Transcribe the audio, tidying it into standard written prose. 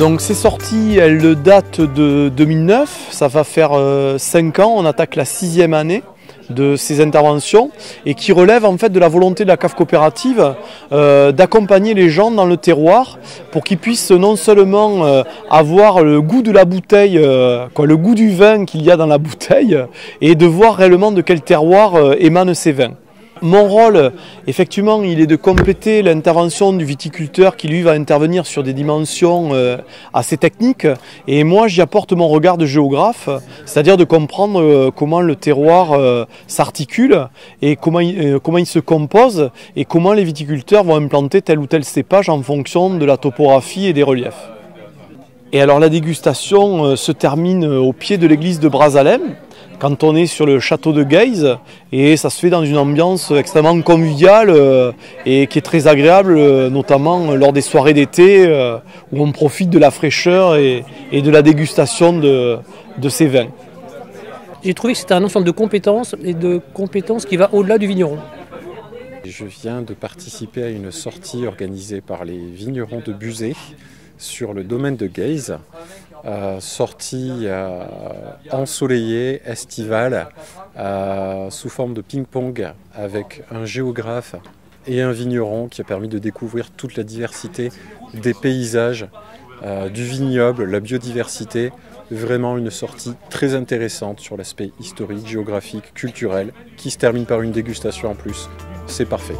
Donc ces sorties, elles datent de 2009, ça va faire 5 ans, on attaque la 6e année de ces interventions et qui relèvent en fait de la volonté de la cave coopérative d'accompagner les gens dans le terroir pour qu'ils puissent non seulement avoir le goût de la bouteille, le goût du vin qu'il y a dans la bouteille et de voir réellement de quel terroir émanent ces vins. Mon rôle, effectivement, il est de compléter l'intervention du viticulteur qui, lui, va intervenir sur des dimensions assez techniques. Et moi, j'y apporte mon regard de géographe, c'est-à-dire de comprendre comment le terroir s'articule et comment il se compose et comment les viticulteurs vont implanter tel ou tel cépage en fonction de la topographie et des reliefs. Et alors, la dégustation se termine au pied de l'église de Brazalem, quand on est sur le château de Guise, et ça se fait dans une ambiance extrêmement conviviale et qui est très agréable, notamment lors des soirées d'été où on profite de la fraîcheur et de la dégustation de ces vins. J'ai trouvé que c'était un ensemble de compétences et de compétences qui va au-delà du vigneron. Je viens de participer à une sortie organisée par les vignerons de Buzet sur le domaine de Guise. Sortie ensoleillée, estivale, sous forme de ping-pong avec un géographe et un vigneron qui a permis de découvrir toute la diversité des paysages, du vignoble, la biodiversité. Vraiment une sortie très intéressante sur l'aspect historique, géographique, culturel, qui se termine par une dégustation en plus. C'est parfait.